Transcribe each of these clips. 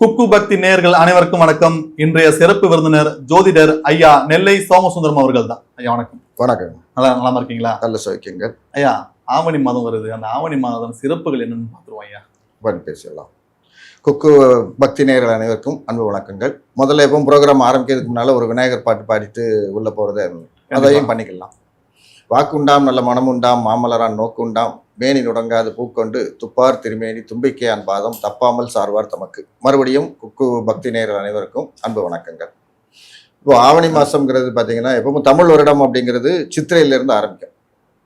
குக்கு பக்தி நேயர்கள் அனைவருக்கும் வணக்கம். இன்றைய சிறப்பு விருந்தினர் ஜோதிடர் ஐயா நெல்லை சோமசுந்தரம் அவர்கள் தான். ஐயா வணக்கம். வணக்கம். நல்லா இருக்கீங்களா? நல்ல சௌக்கியங்கள். ஐயா, ஆவணி மாதம் வருது. அந்த ஆவணி மாதம் சிறப்புகள் என்னன்னு பார்த்துருவோம் ஐயா. பேசலாம். குக்கு பக்தி நேயர்கள் அனைவருக்கும் அன்பு வணக்கங்கள். முதல்ல எப்பவும் ப்ரோக்ராம் ஆரம்பிக்கிறதுக்கு முன்னால ஒரு விநாயகர் பாட்டு பாடிட்டு உள்ள போறதை அதையும் பண்ணிக்கலாம். வாக்கு உண்டாம் நல்ல மனம் உண்டாம் மாமலரான் நோக்கு உண்டாம் மேனி நுடங்காது பூக்கொண்டு துப்பார் திருமேனி தும்பிக்கையான் பாதம் தப்பாமல் சார்வார் தமக்கு. மறுபடியும் குக்கு பக்தி நேயர்கள் அனைவருக்கும் அன்பு வணக்கங்கள். இப்போ ஆவணி மாதம்ங்கிறது பார்த்தீங்கன்னா எப்பவும் தமிழ் வருடம் அப்படிங்கிறது சித்திரையிலேருந்து ஆரம்பிக்கும்.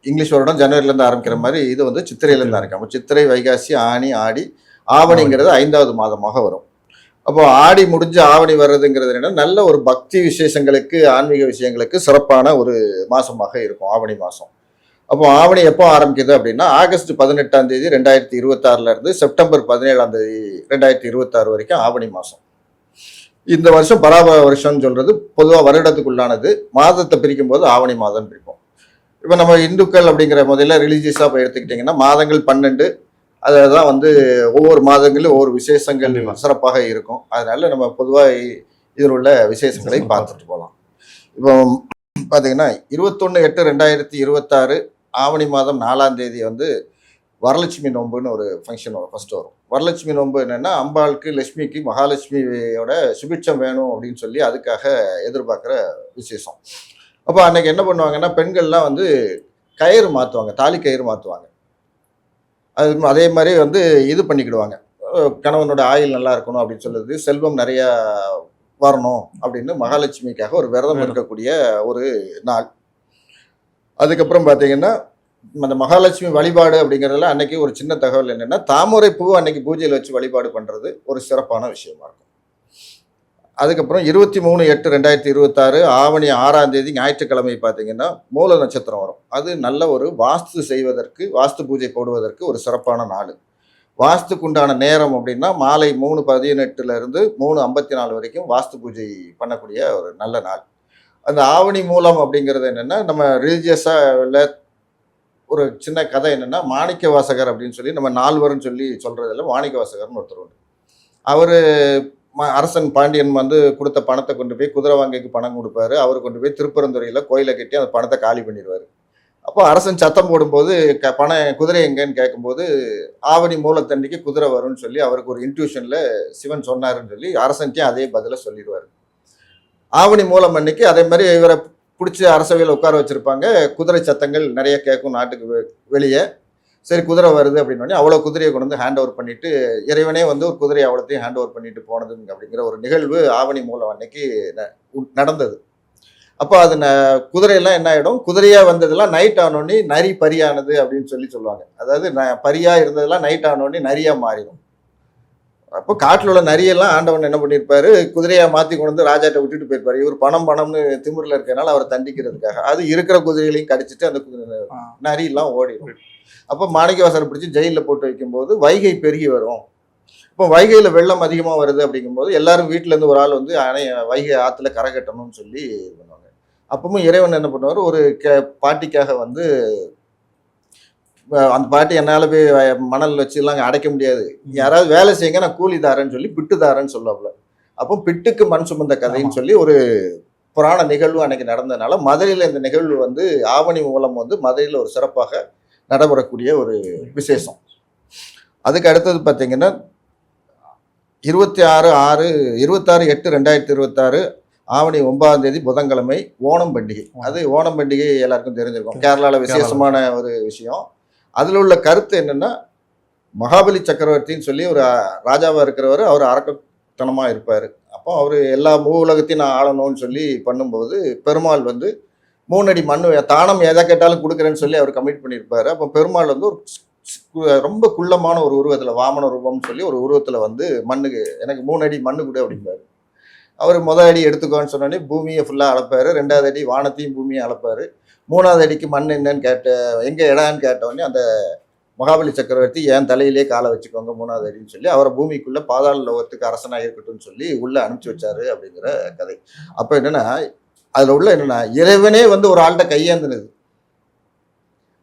இங்கிலீஷ் வருடம் ஜனவரியிலேருந்து ஆரம்பிக்கிற மாதிரி இது வந்து சித்திரையிலேருந்து ஆரம்பிக்கும். சித்திரை, வைகாசி, ஆனி, ஆடி, ஆவணிங்கிறது 5வது மாதமாக வரும். அப்போ ஆடி முடிஞ்சு ஆவணி வர்றதுங்கிறது என்னன்னா நல்ல ஒரு பக்தி விசேஷங்களுக்கு, ஆன்மீக விஷயங்களுக்கு சிறப்பான ஒரு மாதமாக இருக்கும் ஆவணி மாதம். அப்போ ஆவணி எப்போ ஆரம்பிக்குது அப்படின்னா ஆகஸ்ட் 18ஆம் தேதி 2026 இருந்து செப்டம்பர் 17ஆம் தேதி 2026 வரைக்கும் ஆவணி மாதம். இந்த வருஷம் பராபர வருஷம்னு சொல்றது பொதுவாக வருடத்துக்குள்ளானது. மாதத்தை பிரிக்கும் போது ஆவணி மாதம் பிரிப்போம். இப்போ நம்ம இந்துக்கள் அப்படிங்கிற முதல்ல ரிலீஜியஸாக போய் எடுத்துக்கிட்டிங்கன்னா மாதங்கள் 12. அதுதான் வந்து ஒவ்வொரு மாதங்களிலும் ஒவ்வொரு விசேஷங்கள் சிறப்பாக இருக்கும். அதனால நம்ம பொதுவாக இதில் உள்ள விசேஷங்களை பார்த்துட்டு போகலாம். இப்போ பார்த்தீங்கன்னா 21/8/2026 ஆவணி மாதம் 4ஆம் தேதி வந்து வரலட்சுமி நோன்புன்னு ஒரு ஃபங்க்ஷன் ஃபர்ஸ்ட் வரும். வரலட்சுமி நோன்பு என்னென்னா அம்பாளுக்கு, லட்சுமிக்கு, மகாலட்சுமியோட சுபிட்சம் வேணும் அப்படின்னு சொல்லி அதுக்காக எதிர்பார்க்குற விசேஷம். அப்போ அன்னைக்கு என்ன பண்ணுவாங்கன்னா பெண்கள்லாம் வந்து கயிறு மாற்றுவாங்க, தாலி கயிறு மாற்றுவாங்க. அதே மாதிரி வந்து இது பண்ணிக்கிடுவாங்க, கணவனோட ஆயுள் நல்லா இருக்கணும் அப்படின்னு சொல்லுது, செல்வம் நிறையா வரணும் அப்படின்னு மகாலட்சுமிக்காக ஒரு விரதம் இருக்கக்கூடிய ஒரு நாள். அதுக்கப்புறம் பார்த்தீங்கன்னா அந்த மகாலட்சுமி வழிபாடு அப்படிங்கிறதுல அன்னைக்கு ஒரு சின்ன தகவல் என்னென்னா தாமரை பூ அன்னைக்கு பூஜையில் வச்சு வழிபாடு பண்ணுறது ஒரு சிறப்பான விஷயமா இருக்கும். அதுக்கப்புறம் 23/8/2026 ஆவணி 6ஆம் தேதி ஞாயிற்றுக்கிழமை பார்த்தீங்கன்னா மூல நட்சத்திரம் வரும். அது நல்ல ஒரு வாஸ்து செய்வதற்கு, வாஸ்து பூஜை போடுவதற்கு ஒரு சிறப்பான நாள். வாஸ்துக்குண்டான நேரம் அப்படின்னா மாலை 3:18 3:54 வரைக்கும் வாஸ்து பூஜை பண்ணக்கூடிய ஒரு நல்ல நாள். அந்த ஆவணி மூலம் அப்படிங்கிறது என்னென்னா நம்ம ரிலீஜியஸாக ஒரு சின்ன கதை என்னென்னா மாணிக்க வாசகர் அப்படின்னு சொல்லி நம்ம 4 வருன்னு சொல்லி சொல்கிறதில்ல, மாணிக்க வாசகர்னு ஒருத்தர் உண்டு. அவர் அரசன் பாண்டியன் வந்து கொடுத்த பணத்தை கொண்டு போய் குதிரை வாங்கிக்கு பணம் கொடுப்பாரு. அவர் கொண்டு போய் திருப்பரந்துறையில் கோயிலை கட்டி அந்த பணத்தை காலி பண்ணிடுவார். அப்போ அரசன் சத்தம் போடும்போது குதிரை எங்கன்னு கேட்கும்போது ஆவணி மூலத்தன்னைக்கு குதிரை வரும்னு சொல்லி அவருக்கு ஒரு இன்ட்யூஷனில் சிவன் சொன்னாருன்னு சொல்லி அரசன்ட்டையும் அதே பதிலை சொல்லிடுவார். ஆவணி மூலம் அன்னைக்கு அதே மாதிரி இவரை பிடிச்சி அரசவையில் உட்கார வச்சுருப்பாங்க. குதிரை சத்தங்கள் நிறைய கேட்கும் நாட்டுக்கு வெளியே. சரி குதிரை வருது அப்படின்னோடனே அவ்வளோ குதிரையை கொண்டு வந்து ஹேண்ட் ஓவர் பண்ணிவிட்டு இறைவனே வந்து ஒரு குதிரையை அவ்வளோத்தையும் ஹேண்ட் ஓவர் பண்ணிட்டு போனதுங்க அப்படிங்கிற ஒரு நிகழ்வு ஆவணி மூலம் அன்னைக்கு நடந்தது. அப்போ அது குதிரையெல்லாம் என்ன ஆகிடும், குதிரையாக வந்ததெல்லாம் நைட் ஆனோடனே நரி பரியானது அப்படின்னு சொல்லுவாங்க. அதாவது பரியாக இருந்ததெல்லாம் நைட் ஆனோடனே நரியாக மாறிடும். அப்போ காட்டில் உள்ள நரியெல்லாம் ஆண்டவன் என்ன பண்ணியிருப்பாரு, குதிரையாக மாற்றி கொண்டு வந்து ராஜாட்ட விட்டுட்டு போயிருப்பாரு. இவர் பணம்னு திமிரில் இருக்கிறனால அவரை தண்டிக்கிறதுக்காக அது இருக்கிற குதிரைகளையும் கடிச்சிட்டு அந்த நரியெல்லாம் ஓடிடும். அப்போ மாணிக்கவாசரை பிடிச்சி ஜெயிலில் போட்டு வைக்கும்போது வைகை பெருகி வரும். இப்போ வைகையில் வெள்ளம் அதிகமாக வருது அப்படிங்கும்போது எல்லாரும் வீட்டிலேருந்து ஒரு ஆள் வந்து வைகை ஆற்றுல கரை கட்டணும்னு சொல்லி பண்ணுவாங்க. அப்பவும் இறைவன் என்ன பண்ணுவார், ஒரு பாட்டிக்காக வந்து அந்த பாட்டி என்னால் போய் மணல் வச்சுலாம் அடைக்க முடியாது, யாராவது வேலை செய்யுங்க நான் கூலி தாரேன்னு சொல்லி பிட்டு தாரேன்னு சொல்லுவாப்புல. அப்போ பிட்டுக்கு மண் சுமந்த கதைன்னு சொல்லி ஒரு புராண நிகழ்வு அன்னைக்கு நடந்ததுனால மதுரையில் இந்த நிகழ்வு வந்து ஆவணி மூலம் வந்து மதுரையில் ஒரு சிறப்பாக நடைபெறக்கூடிய ஒரு விசேஷம். அதுக்கு அடுத்தது பார்த்தீங்கன்னா 26/8/2026 ஆவணி 9ஆம் தேதி புதன்கிழமை ஓணம் பண்டிகை. அது ஓணம் பண்டிகை எல்லாருக்கும் தெரிஞ்சிருக்கும், கேரளாவில் விசேஷமான ஒரு விஷயம். அதில் உள்ள கருத்து என்னென்னா மகாபலி சக்கரவர்த்தின்னு சொல்லி ஒரு ராஜாவாக இருக்கிறவர், அவர் அரக்கத்தனமாக இருப்பார். அப்போ அவர் எல்லா உலகத்தையும் நான் ஆளணும்னு சொல்லி பண்ணும்போது பெருமாள் வந்து 3 அடி மண் தானம் எதை கேட்டாலும் கொடுக்குறேன்னு சொல்லி அவர் கமிட் பண்ணியிருப்பார். அப்போ பெருமாள் வந்து ஒரு ரொம்ப குள்ளமான ஒரு உருவத்தில், வாமன ரூபம்னு சொல்லி ஒரு உருவத்தில் வந்து மண்ணுக்கு எனக்கு 3 அடி மண்ணு கொடு அப்படிம்பார். அவர் முதல் அடி எடுத்துக்கோன்னு சொன்னோடனே பூமியை ஃபுல்லாக அளப்பார். 2வது அடி வானத்தையும் பூமியை அளப்பார். 3வது அடிக்கு மண் என்னன்னு எங்கே இடான்னு கேட்டோடனே அந்த மகாபலி சக்கரவர்த்தி என் தலையிலே காலை வச்சுக்கோங்க 3வது அடின்னு சொல்லி அவரை பூமிக்குள்ளே பாதாள லோகத்துக்கு அரசனாக இருக்கட்டும்னு சொல்லி உள்ளே அனுப்பிச்சி வச்சாரு அப்படிங்கிற கதை. அப்போ என்னென்னா அதில் உள்ள என்னென்னா இறைவனே வந்து ஒரு ஆள்கிட்ட கையேந்தினது.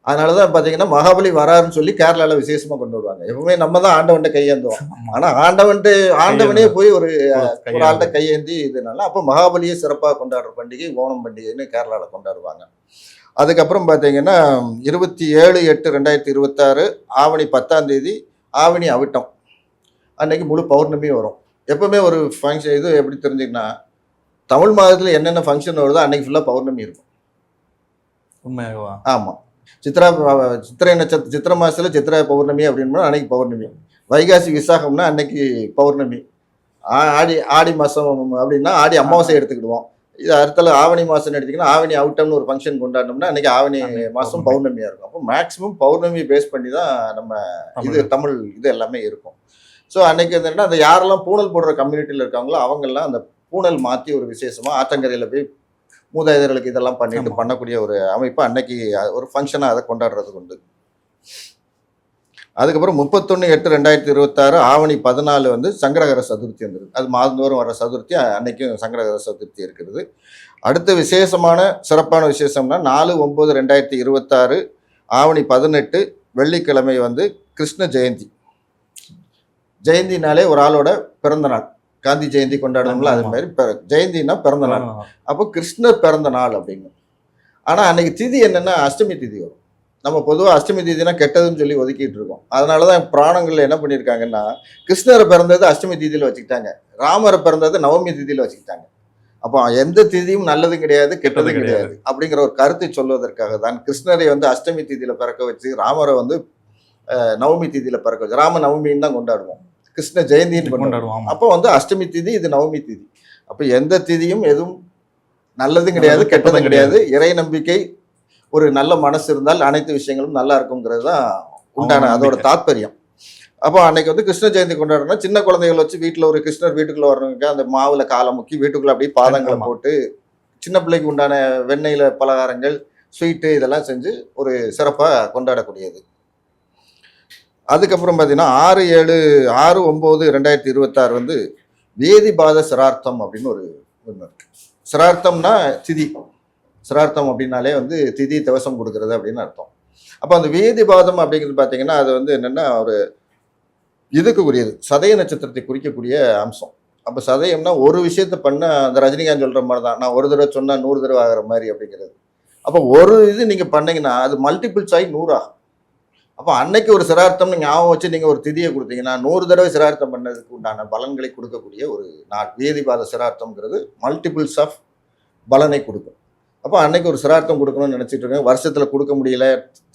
அதனாலதான் பாத்தீங்கன்னா மகாபலி வராருன்னு சொல்லி கேரளால விசேஷமா கொண்டு வருவாங்க. எப்பவுமே நம்ம தான் ஆண்டவன்ட்ட கையேந்துவோம். ஆனா ஆண்டவனே போய் ஒரு ஆள்கிட்ட கையேந்தி இதனால அப்ப மகாபலியை சிறப்பாக கொண்டாடுற பண்டிகை ஓணம் பண்டிகைன்னு கேரளால கொண்டாடுவாங்க. அதுக்கப்புறம் பாத்தீங்கன்னா 27/8/2026 ஆவணி 10ஆம் தேதி ஆவணி அவிட்டம் அன்னைக்கு முழு பௌர்ணமி வரும். எப்பவுமே ஒரு ஃபங்க்ஷன் இது எப்படி தெரிஞ்சுக்கன்னா தமிழ் மாதத்துல என்னென்ன ஃபங்க்ஷன் வருதோ அன்னைக்கு ஃபுல்லா பௌர்ணமி இருக்கும். உண்மையாகவா? ஆமா. சித்திரை மாசத்துல சித்திரை பௌர்ணமி அப்படின்னா அன்னைக்கு பௌர்ணமி. வைகாசி விசாகம்னா அன்னைக்கு பௌர்ணமி. ஆடி மாசம் அப்படின்னா ஆடி அமாவாசை எடுத்துக்கிடுவோம். இது அடுத்த ஆவணி மாசம் எடுத்தீங்கன்னா ஆவணி அவுட்டம்னு ஒரு ஃபங்க்ஷன் கொண்டாடணும்னா அன்னைக்கு ஆவணி மாசம் பௌர்ணமியா இருக்கும். அப்போ மேக்சிமம் பௌர்ணமி பேஸ் பண்ணி தான் நம்ம இது தமிழ் இது எல்லாமே இருக்கும். ஸோ அன்னைக்கு என்னன்னா அந்த யாரெல்லாம் பூனல் போடுற கம்யூனிட்டியில் இருக்காங்களோ அவங்கெல்லாம் அந்த பூனல் மாற்றி ஒரு விசேஷமா ஆற்றங்கரையில் போய் மூதாதையர்களுக்கு இதெல்லாம் பண்ணிட்டு பண்ணக்கூடிய ஒரு அமைப்பு அன்னைக்கு ஒரு ஃபங்க்ஷனாக அதை கொண்டாடுறதுக்கு உண்டு. அதுக்கப்புறம் 31/8/2026 ஆவணி 14 வந்து சங்கடகர சதுர்த்தி வந்துருக்கு. அது மாதந்தோறும் வர சதுர்த்தி அன்னைக்கும் சங்கடகர சதுர்த்தி இருக்கிறது. அடுத்த விசேஷமான சிறப்பான விசேஷம்னா 4/9/2026 ஆவணி 18 வெள்ளிக்கிழமை வந்து கிருஷ்ண ஜெயந்தி. ஜெயந்தினாலே ஒரு ஆளோட பிறந்த நாள். காந்தி ஜெயந்தி கொண்டாடுவோம்ல அது மாதிரி ஜெயந்தினா பிறந்த நாள். அப்போ கிருஷ்ணர் பிறந்த நாள் அப்படின்னு. ஆனா அன்னைக்கு திதி என்னன்னா அஷ்டமி திதி வரும். நம்ம பொதுவாக அஷ்டமி திதினா கெட்டதுன்னு சொல்லி ஒதுக்கிட்டு இருக்கோம். அதனாலதான் புராணங்கள்ல என்ன பண்ணியிருக்காங்கன்னா கிருஷ்ணரை பிறந்தது அஷ்டமி திதியில வச்சுக்கிட்டாங்க, ராமரை பிறந்தது நவமி திதியில வச்சுக்கிட்டாங்க. அப்போ எந்த திதியும் நல்லதும் கிடையாது கெட்டதும் கிடையாது அப்படிங்கிற ஒரு கருத்தை சொல்வதற்காக தான் கிருஷ்ணரை வந்து அஷ்டமி திதியில பிறக்க வச்சு ராமரை வந்து நவமி திதியில பிறக்க வச்சு ராம நவமின்னு தான் கொண்டாடுவோம், கிருஷ்ண ஜெயந்தின்னு கொண்டாடுவோம். அப்போ வந்து அஷ்டமி திதி இது நவமி திதி. அப்போ எந்த திதியும் எதுவும் நல்லதும் கிடையாது கெட்டதும் கிடையாது. இறை நம்பிக்கை ஒரு நல்ல மனசு இருந்தால் அனைத்து விஷயங்களும் நல்லா இருக்குங்கிறது தான் உண்டான அதோட தாற்பயம். அப்போ அன்னைக்கு வந்து கிருஷ்ண ஜெயந்தி கொண்டாடுறோம்னா சின்ன குழந்தைகள் வச்சு வீட்டில் ஒரு கிருஷ்ணர் வீட்டுக்குள்ள வர்றவங்க அந்த மாவுல காலை முக்கி வீட்டுக்குள்ள அப்படியே பாதங்களை போட்டு சின்ன பிள்ளைக்கு உண்டான வெண்ணெயில பலகாரங்கள் ஸ்வீட்டு இதெல்லாம் செஞ்சு ஒரு சிறப்பாக கொண்டாடக்கூடியது. அதுக்கப்புறம் பார்த்தீங்கன்னா 6/9/2026 வந்து வேதிபாத சிரார்த்தம் அப்படின்னு ஒரு ஒன்று இருக்கு. சிரார்த்தம்னா திதி, சிரார்த்தம் அப்படின்னாலே வந்து திதி திவசம் கொடுக்கறது அப்படின்னு அர்த்தம். அப்போ அந்த வேதிபாதம் அப்படிங்கிறது பார்த்தீங்கன்னா அது வந்து என்னென்னா ஒரு இதுக்கு உரியது, சதய நட்சத்திரத்தை குறிக்கக்கூடிய அம்சம். அப்போ சதயம்னா ஒரு விஷயத்த பண்ண அந்த ரஜினிகாந்த் சொல்கிற மாதிரி தான், நான் ஒரு தடவை சொன்னால் 100 தடவை ஆகிற மாதிரி அப்படிங்கிறது. அப்போ ஒரு இது நீங்கள் பண்ணீங்கன்னா அது மல்டிபிள்ஸ் ஆகி 100 ஆகும். அப்போ அன்னைக்கு ஒரு சிரார்த்தம்னு ஞாபகம் வச்சு நீங்கள் ஒரு திதியை கொடுத்தீங்கன்னா 100 தடவை சிரார்த்தம் பண்ணதுக்கு உண்டான பலன்களை கொடுக்கக்கூடிய ஒரு நாள். வேதிபாத சிரார்த்தம்ங்கிறது மல்டிபிள்ஸ் ஆஃப் பலனை கொடுக்கும். அப்போ அன்னைக்கு ஒரு சிரார்த்தம் கொடுக்கணும்னு நினச்சிட்டு இருக்கேன், வருஷத்தில் கொடுக்க முடியல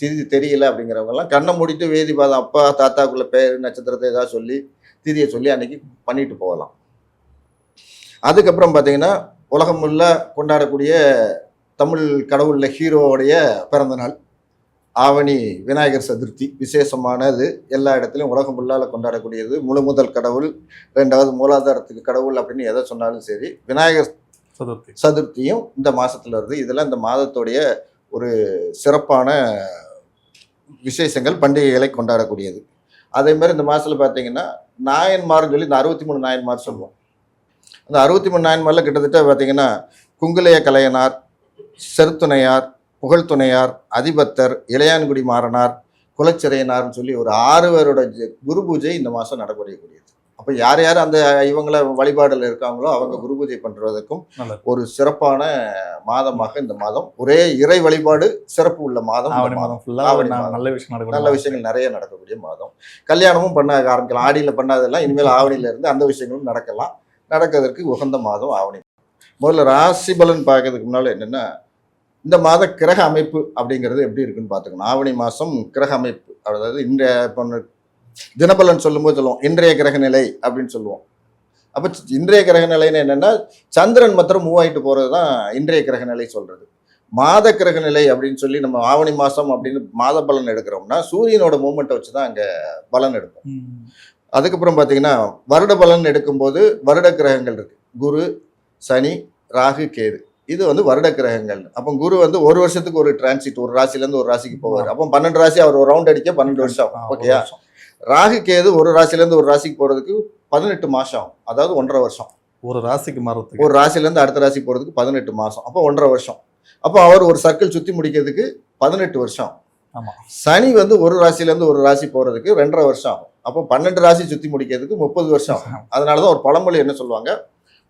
திதி தெரியல அப்படிங்கிறவங்கலாம் கண்ணை மூடிட்டு வேதிபாதம் அப்பா தாத்தாக்குள்ள பேர் நட்சத்திரத்தை ஏதாவது சொல்லி திதியை சொல்லி அன்னைக்கு பண்ணிட்டு போகலாம். அதுக்கப்புறம் பார்த்தீங்கன்னா உலகம் ஃபுல்லாக கொண்டாடக்கூடிய தமிழ் கடவுளில் ஹீரோவுடைய பிறந்த நாள் ஆவணி விநாயகர் சதுர்த்தி. விசேஷமானது, எல்லா இடத்துலையும் உலகம் ஃபுல்லால் கொண்டாடக்கூடியது. முதல் கடவுள், ரெண்டாவது மூலாதாரத்துக்கு கடவுள் அப்படின்னு எதை சொன்னாலும் சரி விநாயகர் சதுர்த்தியும் இந்த மாசத்துல வருது. இதெல்லாம் இந்த மாதத்துடைய ஒரு சிறப்பான விசேஷங்கள், பண்டிகைகளை கொண்டாடக்கூடியது. அதே மாதிரி இந்த மாசத்துல பார்த்தீங்கன்னா நாயன்மார்னு சொல்லி இந்த 63 நாயன்மார் சொல்லுவோம். அந்த 63 நாயன்மார்ல கிட்டத்தட்ட பார்த்தீங்கன்னா குங்குலைய கலையனார், செருத்துணையார், புகழ்துணையார், அதிபத்தர், இளையான்குடி மாறனார், குலச்சிறையனார்னு சொல்லி ஒரு 6 பேரோட குரு பூஜை இந்த மாதம் நடைபெறக்கூடியது. அப்போ யார் யார் அந்த இவங்கள வழிபாடுல இருக்காங்களோ அவங்க குரு பூஜை பண்றதுக்கும் ஒரு சிறப்பான மாதமாக இந்த மாதம், ஒரே இறை வழிபாடு சிறப்பு உள்ள மாதம். நல்ல விஷயங்கள் நிறைய நடக்கக்கூடிய மாதம். கல்யாணமும் பண்ண ஆரம்பிக்கலாம். ஆடியில் பண்ணாதெல்லாம் இனிமேல் ஆவணியில இருந்து அந்த விஷயங்களும் நடக்கலாம். நடக்கிறதுக்கு உகந்த மாதம் ஆவணி. முதல்ல ராசி பலன் பார்க்கறதுக்கு முன்னால என்னன்னா இந்த மாத கிரக அமைப்பு அப்படிங்கிறது எப்படி இருக்குன்னு பார்த்துக்கணும். ஆவணி மாதம் கிரக அமைப்பு, அதாவது இன்றைய இப்போ தினபலன் சொல்லும்போது சொல்லுவோம் இன்றைய கிரக நிலை அப்படின்னு சொல்லுவோம். அப்போ இன்றைய கிரக நிலைன்னு என்னென்னா சந்திரன் மாத்திரம் மூவ் ஆகிட்டு போகிறது தான் இன்றைய கிரக நிலை சொல்கிறது. மாத கிரக நிலை அப்படின்னு சொல்லி நம்ம ஆவணி மாதம் அப்படின்னு மாத பலன் எடுக்கிறோம்னா சூரியனோட மூமெண்ட்டை வச்சு தான் அங்கே பலன் எடுப்போம். அதுக்கப்புறம் பார்த்தீங்கன்னா வருட பலன் எடுக்கும்போது வருட கிரகங்கள் இருக்கு, குரு, சனி, ராகு, கேது. இது வந்து வருட கிரகங்கள். அப்போ குரு வந்து ஒரு வருஷத்துக்கு ஒரு டிரான்சிட், ஒரு ராசிலேருந்து ஒரு ராசிக்கு போவார். அப்போ 12 ராசி அவர் ஒரு ரவுண்ட் அடிக்க 12 வருஷம். ஓகேயா? ராகு கேது ஒரு ராசிலேருந்து ஒரு ராசிக்கு போகிறதுக்கு 18 மாதம், அதாவது 1.5 வருஷம். ஒரு ராசிக்கு மாறதுக்கு, ஒரு ராசிலேருந்து அடுத்த ராசி போகிறதுக்கு 18 மாதம், அப்போ 1.5 வருஷம். அப்போ அவர் ஒரு சர்க்கிள் சுற்றி முடிக்கிறதுக்கு 18 வருஷம். ஆமா. சனி வந்து ஒரு ராசியிலேருந்து ஒரு ராசி போகிறதுக்கு 2.5 வருஷம் ஆகும். அப்போ 12 ராசி சுற்றி முடிக்கிறதுக்கு 30 வருஷம் ஆகும். அதனால தான் ஒரு பழமொழி என்ன சொல்லுவாங்க,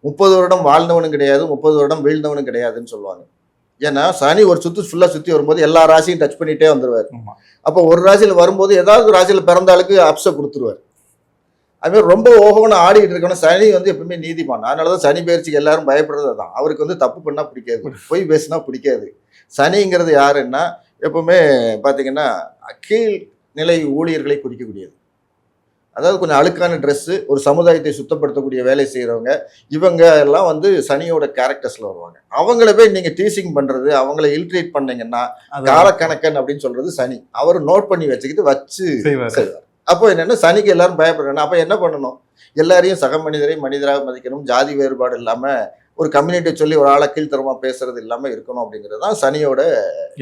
30 வருடம் வாழ்ந்தவனும் கிடையாது, 30 வருடம் வீழ்ந்தவனும் கிடையாதுன்னு சொல்லுவாங்க. ஏன்னா சனி ஒரு ஃபுல்லாக சுற்றி வரும்போது எல்லா ராசியும் டச் பண்ணிகிட்டே வந்துடுவார். அப்போ ஒரு ராசியில் வரும்போது ஏதாவது ராசியில் பிறந்த ஆளுக்கு அப்சை கொடுத்துருவார். அதுமாதிரி ரொம்ப ஓகோன்னு ஆடிக்கிட்டு இருக்கணும். சனி வந்து எப்பவுமே நீதிமான். அதனால தான் சனி பயிற்சிக்கு எல்லாரும் பயப்படுறது தான். அவருக்கு வந்து தப்பு பண்ணால் பிடிக்காது, பொய் பேசினா பிடிக்காது. சனிங்கிறது யாருன்னா எப்பவுமே பார்த்தீங்கன்னா கீழ் நிலை ஊழியர்களை குறிக்கக்கூடியது. அதாவது கொஞ்சம் அழுக்கான ட்ரெஸ்ஸு, ஒரு சமுதாயத்தை சுத்தப்படுத்தக்கூடிய வேலை செய்கிறவங்க, இவங்க எல்லாம் வந்து சனியோட கேரக்டர்ஸில் வருவாங்க. அவங்கள போய் நீங்கள் டீசிங் பண்ணுறது, அவங்கள இல்ட்ரேட் பண்ணீங்கன்னா காலக்கணக்கன் அப்படின்னு சொல்கிறது சனி. அவர் நோட் பண்ணி வச்சுக்கிட்டு வச்சு செய்வார். அப்போ என்னென்னா சனிக்கு எல்லாரும் பயப்படுறாங்க. அப்போ என்ன பண்ணணும், எல்லாரையும் சக மனிதரை மனிதராக மதிக்கணும், ஜாதி வேறுபாடு இல்லாமல் ஒரு கம்யூனிட்டி சொல்லி ஒரு ஆளை கீழ்த்தரமாக பேசுறது இல்லாமல் இருக்கணும். அப்படிங்கிறது தான் சனியோட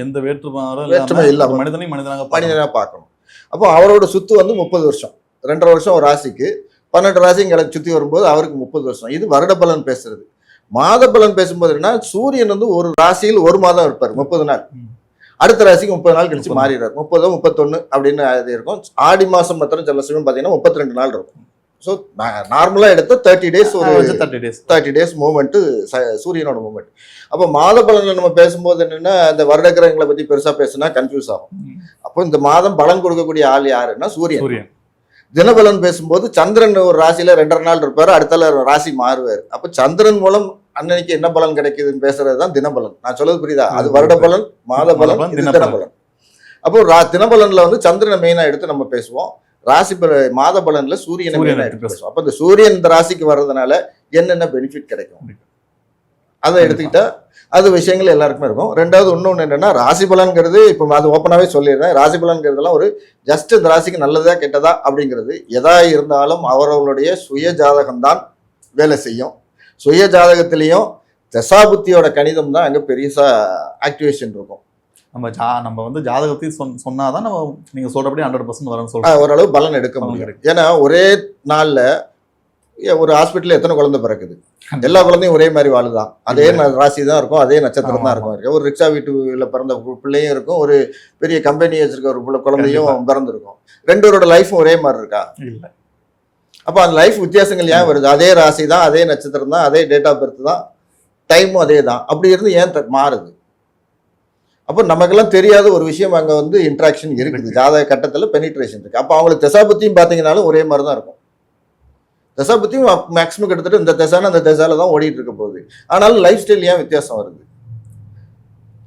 எந்த வேற்றுமை இல்லாமல் மனிதனாக பார்க்கணும். அப்போ அவரோட சுத்து வந்து 30 வருஷம், 2.5 வருஷம் ஒரு ராசிக்கு, 12 ராசி எங்களை சுற்றி வரும்போது அவருக்கு 30 வருஷம். இது வருட பலன் பேசுறது. மாத பலன் பேசும்போது என்ன, சூரியன் வந்து ஒரு ராசியில் ஒரு மாதம் இருப்பார், 30 நாள். அடுத்த ராசிக்கு 30 நாள் கழிச்சு மாறிடுறாரு. 30, 31 அப்படின்னு அது இருக்கும். ஆடி மாதம் மாத்திரம் சில சமயம் பார்த்தீங்கன்னா 32 நாள் இருக்கும். ஸோ நார்மலாக எடுத்த 30 டேஸ், ஒரு 30 டேஸ் மூமெண்ட்டு சூரியனோட மூமெண்ட். அப்போ மாத பலன்களை நம்ம பேசும்போது என்னென்னா, அந்த வருட கிரகங்களை பற்றி பெருசாக பேசுனா கன்ஃபியூஸ் ஆகும். அப்போ இந்த மாதம் பலன் கொடுக்கக்கூடிய ஆள் யாருன்னா சூரியன். தினபலன் பேசும்போது சந்திரன் ஒரு ராசியில 2.5 நாள் இருப்பாரு, அடுத்த ராசி மாறுவார். அப்போ சந்திரன் மூலம் அன்னைக்கு என்ன பலன் கிடைக்குதுன்னு பேசுறது தான் தினபலன். நான் சொல்றது புரியுதா? அது வருட பலன், மாத பலன், தினபலன். அப்போ தினபலன்ல வந்து சந்திரனை மெயினா எடுத்து நம்ம பேசுவோம். ராசி மாத பலன்ல சூரியனை மெயினா எடுத்து பேசுவோம். அப்போ இந்த சூரியன் இந்த ராசிக்கு வர்றதுனால என்னென்ன பெனிஃபிட் கிடைக்கும் அதை எடுத்துக்கிட்டா அது விஷயங்கள் எல்லாருக்குமே இருக்கும். ரெண்டாவது இன்னொன்று என்னன்னா, ராசி பலன்கிறது இப்போ அது ஓப்பனாகவே சொல்லிடுறேன். ராசி பலன்கிறதுலாம் ஒரு ஜஸ்ட் இந்த ராசிக்கு நல்லதா கெட்டதா அப்படிங்கிறது எதா இருந்தாலும் அவர்களுடைய சுய ஜாதகம்தான் வேலை செய்யும். சுய ஜாதகத்திலையும் தசாபுத்தியோட கணிதம் தான் அங்கே பெருசா ஆக்டிவேஷன் இருக்கும். நம்ம வந்து ஜாதகத்தையும் சொன்னாதான் நம்ம நீங்க சொல்றபடி 100% வரும்னு சொல்றோம், ஓரளவு பலன் எடுக்க முடியும். ஏன்னா ஒரே நாள்ல ஒரு ஹாஸ்பிட்டல் எத்தனை குழந்தை பிறக்குது, எல்லா குழந்தையும் ஒரே மாதிரி வாழுதான், அதே ராசி தான் இருக்கும், அதே நட்சத்திரம் தான் இருக்கும். ஒரு ரிக்ஷா வீட்டுல பிறந்த பிள்ளையும் இருக்கும், ஒரு பெரிய கம்பெனி வச்சிருக்க ஒரு குழந்தையும் பிறந்திருக்கும். ரெண்டோட லைஃபும் ஒரே மாதிரி இருக்கா? இல்ல. அப்போ அந்த லைஃப் வித்தியாசங்கள் ஏன் வருது? அதே ராசி தான், அதே நட்சத்திரம் தான், அதே டேட் ஆஃப் பர்த் தான், டைமும் அதே தான். அப்படி இருந்து ஏன் மாறுது? அப்போ நமக்கெல்லாம் தெரியாத ஒரு விஷயம் அங்கே வந்து இன்ட்ராக்ஷன் இருக்குது. ஜாதக கட்டத்தில் பெனிட்ரேஷன் இருக்கு. அப்போ அவங்களுக்கு தசாபுத்தியும் பார்த்தீங்கன்னாலும் ஒரே மாதிரி தான் இருக்கும். தசாபுத்தியும் மேக்ஸிமம் கிட்டத்தட்ட இந்த தசான அந்த தசால தான் ஓடிட்டு இருக்க போகுது. ஆனாலும் லைஃப் ஸ்டைல் ஏன் வித்தியாசம் வருது?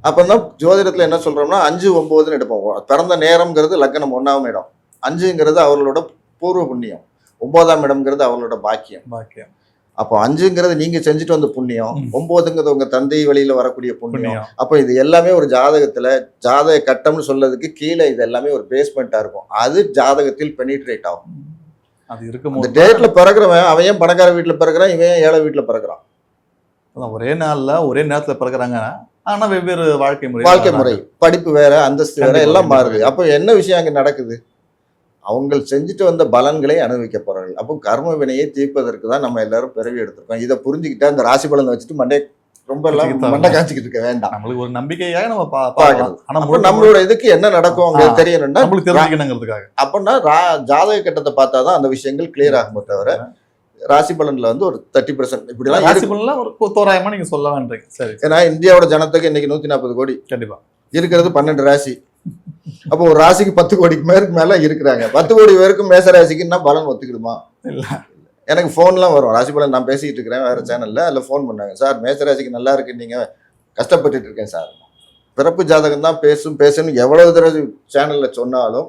அப்பதான் ஜோதிடத்துல என்ன சொல்றோம்னா 5, 9ன்னு எடுப்போம். பிறந்த நேரம்ங்கிறது லக்னம் 1ஆம் இடம், 5ங்கிறது அவர்களோட பூர்வ புண்ணியம், 9ஆம் இடம்ங்கிறது அவர்களோட பாக்கியம். அப்போ 5ங்கிறது நீங்க செஞ்சுட்டு வந்த புண்ணியம், 9ங்கிறது உங்க தந்தை வழியில வரக்கூடிய புண்ணியம். அப்போ இது எல்லாமே ஒரு ஜாதகத்துல ஜாதக கட்டம்னு சொல்றதுக்கு கீழே இது எல்லாமே ஒரு பேஸ்மெண்டா இருக்கும். அது ஜாதகத்தில் பெனிட்ரேட் ஆகும். அது இருக்கும். இந்த டேட்ல பிறகுறவன் அவன் ஏன் பணக்கார வீட்டுல பிறகுறான், இவன் ஏழை வீட்டுல பிறகுறான். ஒரே நாள்ல ஒரே நேரத்துல பிறகுறாங்க, ஆனா வெவ்வேறு வாழ்க்கை முறை, படிப்பு வேற, அந்தஸ்து வேற, எல்லாம் மாறுது. அப்போ என்ன விஷயம் அங்க நடக்குது? அவங்க செஞ்சுட்டு வந்த பலன்களை அனுபவிக்க போறார்கள். அப்போ கர்ம வினையை தீர்ப்பதற்கு தான் நம்ம எல்லாரும் பிறவி எடுத்திருக்கோம். இதை புரிஞ்சுக்கிட்டா அந்த ராசி பலனை வச்சுட்டு ரொம்ப எல்லாம் மண்டை காய்ச்சிக்கிட்டு இருக்க வேண்டாம். நம்மளுக்கு ஒரு நம்பிக்கையாக நம்ம பார்க்கணும். ஆனா நம்மளோட இதுக்கு என்ன நடக்கும் அவங்க தெரியணும்னா தெரிஞ்சுக்கணுங்கிறதுக்காக. அப்படின்னா ஜாதக கட்டத்தை பார்த்தாதான் அந்த விஷயங்கள் கிளியர் ஆகுமே தவிர ராசி பலன்ல வந்து ஒரு 30% இப்படிலாம் ராசி பலன்ல ஒரு தோராயமா நீங்க சொல்ல வேண்டீங்க. சரி. ஏன்னா இந்தியாவோட ஜனத்துக்கு இன்னைக்கு 140 கோடி கண்டிப்பா இருக்கிறது 12 ராசி. அப்போ ஒரு ராசிக்கு 10 கோடிக்கு மேல இருக்கிறாங்க. 10 கோடி பேருக்கு மேச ராசிக்குன்னா பலன் ஒத்துக்கிடுமா? இல்ல. எனக்கு ஃபோன்லாம் வரும், ராசி பலன் நான் பேசிக்கிட்டு இருக்கிறேன் வேற சேனல்ல, அதில் ஃபோன் பண்ணாங்க, சார் மேசராசிக்கு நல்லா இருக்கு, நீங்க கஷ்டப்பட்டுட்டு இருக்கேன் சார். பிறப்பு ஜாதகம் தான் பேசணும் எவ்வளவு தடவை சேனல்ல சொன்னாலும்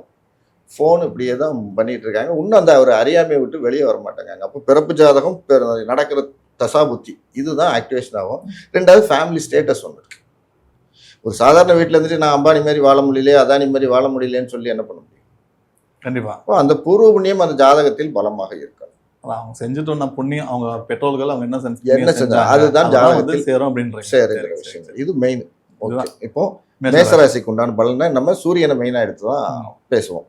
ஃபோன் இப்படியே தான் பண்ணிட்டு இருக்காங்க. இன்னும் அந்த ஒரு அறியாமையை விட்டு வெளியே வர மாட்டாங்க. அப்போ பிறப்பு ஜாதகம் நடக்கிற தசாபுத்தி இதுதான் ஆக்டிவேஷன் ஆகும். ரெண்டாவது ஃபேமிலி ஸ்டேட்டஸ் ஒன்று இருக்கு. ஒரு சாதாரண வீட்டில் இருந்துட்டு நான் அம்பானி மாதிரி வாழ முடியலையே, அதானி மாதிரி வாழ முடியலன்னு சொல்லி என்ன பண்ண முடியும்? கண்டிப்பா. அந்த பூர்வ புண்ணியம் அந்த ஜாதகத்தில் பலமாக இருக்கும். அவங்க செஞ்சுட்டு வந்த புண்ணியம், அவங்க பெற்றோர்கள் அவங்க என்ன செஞ்சாங்க அதுதான் ஜாதகத்தில் சேரும் அப்படின்ற விஷயம். இது மெயின். இப்போ மேசராசிக்கு உண்டான பலனை நம்ம சூரியனை மெயினா எடுத்து தான் பேசுவோம்.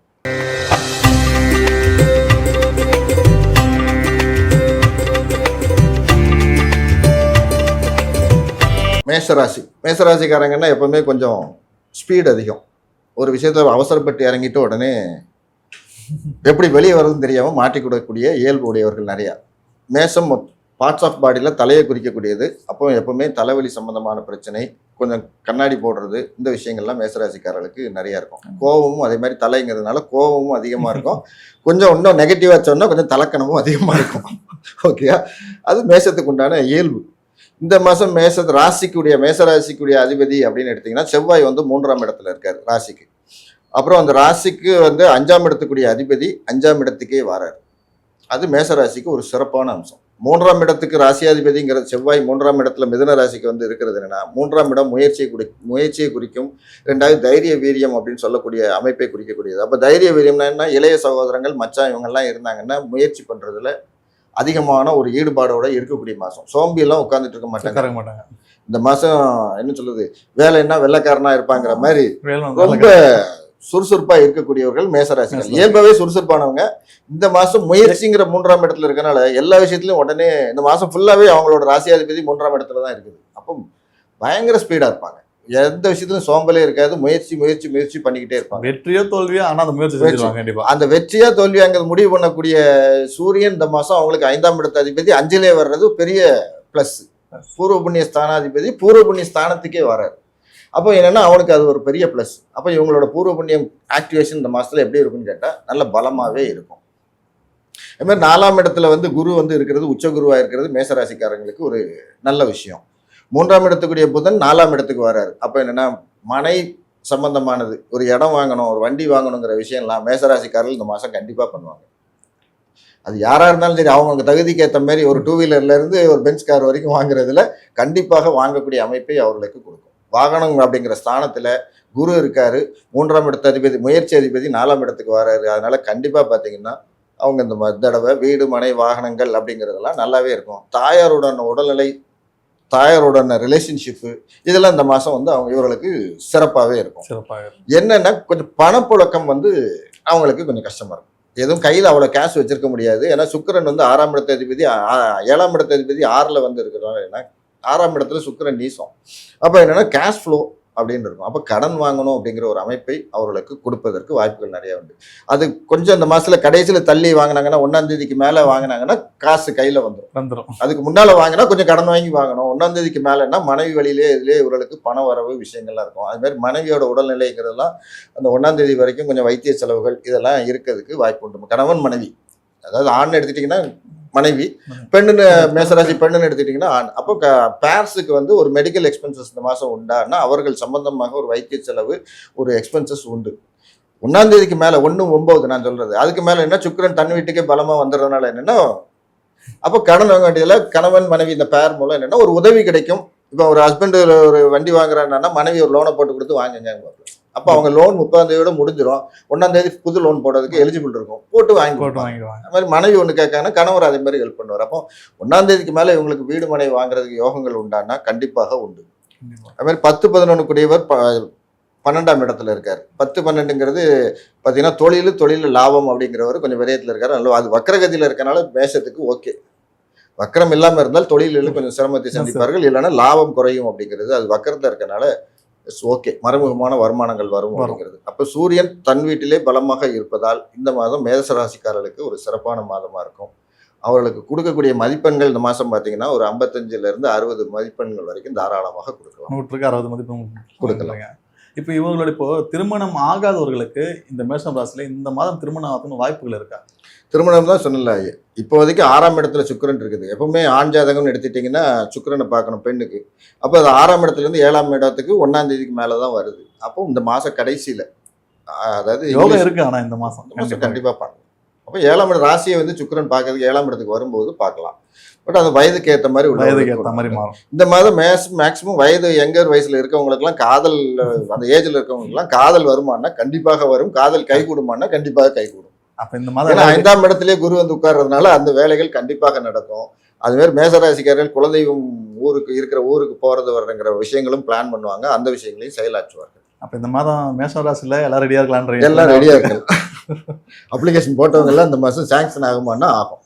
மேசராசிக்காரங்கன்னா எப்பவுமே கொஞ்சம் ஸ்பீட் அதிகம். ஒரு விஷயத்த அவசரப்பட்டு இறங்கிட்டு உடனே எப்படி வெளியே வருதுன்னு தெரியாம மாட்டிக்கூடக்கூடிய இயல்பு உடையவர்கள் நிறையா. மேஷம் பார்ட்ஸ் ஆஃப் பாடியில் தலையை குறிக்கக்கூடியது. அப்போ எப்பவுமே தலைவலி சம்பந்தமான பிரச்சனை, கொஞ்சம் கண்ணாடி போடுறது, இந்த விஷயங்கள்லாம் மேசராசிக்காரர்களுக்கு நிறையா இருக்கும். கோபமும் அதே மாதிரி தலைங்கிறதுனால கோபமும் அதிகமாக இருக்கும். கொஞ்சம் இன்னும் நெகட்டிவாக சொன்னால் கொஞ்சம் தலக்கணமும் அதிகமாக இருக்கும். ஓகேயா, அது மேசத்துக்கு உண்டான இயல்பு. இந்த மாதம் மேசராசிக்குடைய அதிபதி அப்படின்னு எடுத்தீங்கன்னா செவ்வாய் வந்து 3ஆம் இடத்துல இருக்காரு ராசிக்கு. அப்புறம் அந்த ராசிக்கு வந்து 5ஆம் இடத்துக்குரிய அதிபதி 5ஆம் இடத்துக்கே வராரு. அது மேசராசிக்கு ஒரு சிறப்பான அம்சம். 3ஆம் இடத்துக்கு ராசியாதிபதிங்கிறது செவ்வாய் 3ஆம் இடத்துல மிதுன ராசிக்கு வந்து இருக்கிறது என்னன்னா, 3ஆம் இடம் முயற்சியை குறிக்கும். 2வது தைரிய வீரியம் அப்படின்னு சொல்லக்கூடிய அமைப்பை குறிக்கக்கூடியது. அப்போ தைரிய வீரியம்னா என்ன, இளைய சகோதரங்கள் மச்சான் இவங்கெல்லாம் இருந்தாங்கன்னா முயற்சி பண்றதுல அதிகமான ஒரு ஈடுபாடோட இருக்கக்கூடிய மாதம். சோம்பியெல்லாம் உட்காந்துட்டு இருக்க மாட்டாங்க. இந்த மாதம் என்ன சொல்லுது, வேலைன்னா வெள்ளைக்காரனா இருப்பாங்கிற மாதிரி ரொம்ப சுறுசுறுப்பா இருக்கக்கூடியவர்கள் மேசராசிகள். இயல்பாவே சுறுசுறுப்பானவங்க. இந்த மாசம் முயற்சிங்கிற 3ஆம் இடத்துல இருக்கனால எல்லா விஷயத்திலும் உடனே இந்த மாசம் ஃபுல்லாவே அவங்களோட ராசியாதிபதி 3ஆம் இடத்துல தான் இருக்குது. அப்போ பயங்கர ஸ்பீடா இருப்பாங்க. எந்த விஷயத்திலும் சோம்பலே இருக்காது. முயற்சி பண்ணிக்கிட்டே இருப்பாங்க. வெற்றியோ தோல்வியோ ஆனா அந்த முயற்சி அந்த வெற்றியா தோல்வியாங்கிறது முடிவு பண்ணக்கூடிய சூரியன் இந்த மாசம் அவங்களுக்கு 5ஆம் இடத்து அதிபதி 5லே வர்றது பெரிய பிளஸ். பூர்வ புண்ணிய ஸ்தானாதிபதி பூர்வ புண்ணிய ஸ்தானத்துக்கே வர்றாரு. அப்போ என்னன்னா அவனுக்கு அது ஒரு பெரிய ப்ளஸ். அப்போ இவங்களோட பூர்வ புண்ணியம் ஆக்டிவேஷன் இந்த மாசத்துல எப்படி இருக்குன்னு கேட்டால் நல்ல பலமாகவே இருக்கும். அது மாதிரி 4ஆம் இடத்துல வந்து குரு வந்து இருக்கிறது, உச்ச குருவாக இருக்கிறது மேசராசிக்காரங்களுக்கு ஒரு நல்ல விஷயம். 3ஆம் இடத்துக்குரிய புதன் 4ஆம் இடத்துக்கு வராரு. அப்போ என்னன்னா மனை சம்பந்தமானது, ஒரு இடம் வாங்கணும், ஒரு வண்டி வாங்கணுங்கிற விஷயம்லாம் மேசராசிக்காரர்கள் இந்த மாதம் கண்டிப்பாக பண்ணுவாங்க. அது யாராக இருந்தாலும் சரி, அவங்க தகுதிக்கு ஏற்ற மாதிரி ஒரு 2 வீலர்லேருந்து ஒரு பென்ஸ் கார் வரைக்கும் வாங்குறதுல கண்டிப்பாக வாங்கக்கூடிய அமைப்பை அவர்களுக்கு கொடுக்கும். வாகனம் அப்படிங்கிற ஸ்தானத்துல குரு இருக்காரு. 3ஆம் இடத்து அதிபதி முயற்சி அதிபதி 4ஆம் இடத்துக்கு வராரு. அதனால கண்டிப்பா பாத்தீங்கன்னா அவங்க இந்த தடவை வீடு மனை வாகனங்கள் அப்படிங்கிறதெல்லாம் நல்லாவே இருக்கும். தாயாருடன் உடல்நிலை, தாயாருடன் ரிலேஷன்ஷிப்பு, இதெல்லாம் இந்த மாசம் வந்து இவர்களுக்கு சிறப்பாகவே இருக்கும். என்னன்னா கொஞ்சம் பணப்புழக்கம் வந்து அவங்களுக்கு கொஞ்சம் கஷ்டமா இருக்கும். எதுவும் கையில் அவ்வளோ கேஷ் வச்சிருக்க முடியாது. ஏன்னா சுக்கிரன் வந்து 6ஆம் இடத்து அதிபதி 7ஆம் இடத்து அதிபதி 6ல் வந்து இருக்கிறாங்க. ஏன்னா 6ஆம் இடத்துல சுக்கிரன் நீசம். அப்போ என்னன்னா கேஷ் ஃப்ளோ அப்படின்னு இருக்கும். அப்போ கடன் வாங்கணும் அப்படிங்கிற ஒரு அமைப்பை அவர்களுக்கு கொடுப்பதற்கு வாய்ப்புகள் நிறைய உண்டு. அது கொஞ்சம் இந்த மாசத்துல கடைசியில் தள்ளி வாங்கினாங்கன்னா 1ஆம் தேதிக்கு மேலே வாங்கினாங்கன்னா காசு கையில் வந்துடும். அதுக்கு முன்னால வாங்கினா கொஞ்சம் கடன் வாங்கி வாங்கணும். 1ஆம் தேதிக்கு மேலேன்னா மனைவி வழியிலே இதுலேயே இவர்களுக்கு பண வரவு விஷயங்கள்லாம் இருக்கும். அது மாதிரி மனைவியோட உடல்நிலைங்கிறதெல்லாம் அந்த 1ஆம் தேதி வரைக்கும் கொஞ்சம் வைத்திய செலவுகள் இதெல்லாம் இருக்கிறதுக்கு வாய்ப்பு உண்டு. கணவன் மனைவி, அதாவது ஆண் எடுத்துட்டிங்கன்னா மனைவி, பெண்ணுன்னு மேசராசி பெண்ணுன்னு எடுத்துக்கிட்டிங்கன்னா ஆண். அப்போ பேர்ஸுக்கு வந்து ஒரு மெடிக்கல் எக்ஸ்பென்சஸ் இந்த மாதம் உண்டானா அவர்கள் சம்பந்தமாக ஒரு வைத்திய செலவு, ஒரு எக்ஸ்பென்சஸ் உண்டு. 1ஆம் தேதிக்கு மேலே 1-9 நான் சொல்றது. அதுக்கு மேலே என்ன, சுக்கிரன் தன் வீட்டுக்கே பலமாக வந்துடுறதுனால என்னென்னா அப்போ கடன் வாங்க வேண்டியதில் கணவன் மனைவி இந்த பேர் மூலம் என்னென்னா ஒரு உதவி கிடைக்கும். இப்போ ஒரு ஹஸ்பண்டு ஒரு வண்டி வாங்குறாங்கன்னா மனைவி ஒரு லோனை போட்டு கொடுத்து வாங்குங்க. அப்போ அவங்க லோன் 30ஆம் தேதியோட முடிஞ்சிடும். 1ஆம் தேதி புது லோன் போடுறதுக்கு எலிஜிபிள் இருக்கும், போட்டு வாங்கிடுவாங்க. அது மாதிரி மனைவி ஒன்று கேட்காங்கன்னா கணவர் அதே மாதிரி ஹெல்ப் பண்ணுவார். அப்போ 1ஆம் தேதிக்கு மேலே இவங்களுக்கு வீடு மனை வாங்குறதுக்கு யோகங்கள் உண்டானா கண்டிப்பாக உண்டு. அது மாதிரி 10-11 கூடியவர் 12ஆம் இடத்துல இருக்கார். 10-12ங்கிறது பார்த்தீங்கன்னா தொழில் லாபம் அப்படிங்கிறவர் கொஞ்சம் விரயத்தில் இருக்காரு. நல்ல அது வக்கரகதியில் இருக்கனால மேஷத்துக்கு ஓகே. வக்கரம் இல்லாமல் இருந்தால் தொழிலில் கொஞ்சம் சிரமத்தை சந்திப்பார்கள், இல்லைன்னா லாபம் குறையும் அப்படிங்கிறது. அது வக்கரத்தில் இருக்கனால ஓகே, மறைமுகமான வருமானங்கள் வரும் அப்படிங்கிறது. அப்போ சூரியன் தன் வீட்டிலே பலமாக இருப்பதால் இந்த மாதம் மேசராசிக்காரர்களுக்கு ஒரு சிறப்பான மாதமா இருக்கும். அவர்களுக்கு கொடுக்கக்கூடிய மதிப்பெண்கள் இந்த மாதம் பார்த்தீங்கன்னா ஒரு 55லேருந்து 60 மதிப்பெண்கள் வரைக்கும் தாராளமாக கொடுக்கலாம். 100க்கு 60 மதிப்பெண் கொடுக்கலாம். இப்போ இவங்களோட திருமணம் ஆகாதவர்களுக்கு இந்த மேஷம் ராசியில இந்த மாதம் திருமணம் ஆகணும்னு வாய்ப்புகள் இருக்கா? திருமணம் தான் சொன்னல, இப்போதைக்கு 6ஆம் இடத்துல சுக்கிரன் இருக்குது. எப்பவுமே ஆண் ஜாதகம்னு எடுத்துட்டிங்கன்னா சுக்கிரனை பார்க்கணும் பெண்ணுக்கு. அப்போ அது 6ஆம் இடத்துலேருந்து 7ஆம் இடத்துக்கு 1ஆம் தேதிக்கு மேலே தான் வருது. அப்போ இந்த மாதம் கடைசியில், அதாவது யோகம் இருக்கு. ஆனால் இந்த மாதம் கண்டிப்பாக பார்க்கணும். அப்போ 7ஆம் இட ராசியை வந்து சுக்கிரன் பார்க்கறதுக்கு 7ஆம் இடத்துக்கு வரும்போது பார்க்கலாம். பட் அது வயதுக்கு ஏற்ற மாதிரி மாறும். இந்த மாதம் மேக்சிமம் வயது யங்கர் வயசுல இருக்கவங்களுக்குலாம் காதல், அந்த ஏஜ்ல இருக்கவங்களுக்குலாம் காதல் வருமானா கண்டிப்பாக வரும். காதல் கைகூடுமானா கண்டிப்பாக கைகூடும். அப்ப இந்த மாதம் 5ஆம் இடத்திலே குரு வந்து உட்கார்றதுனால அந்த வேலைகள் கண்டிப்பாக நடக்கும். அது மாதிரி மேசராசிக்காரர்கள் குலதெய்வம் ஊருக்கு போறது வர்றங்கிற விஷயங்களும் பிளான் பண்ணுவாங்க. அந்த விஷயங்களையும் செயலாற்றுவார்கள். அப்ப இந்த மாதம் மேசராசியில எல்லாம் ரெடியா இருக்கலாம். எல்லாம் ரெடியா இருக்கலாம். அப்ளிகேஷன் போட்டவங்க எல்லாம் இந்த மாசம் சாங்ஷன் ஆகுமானா ஆகும்.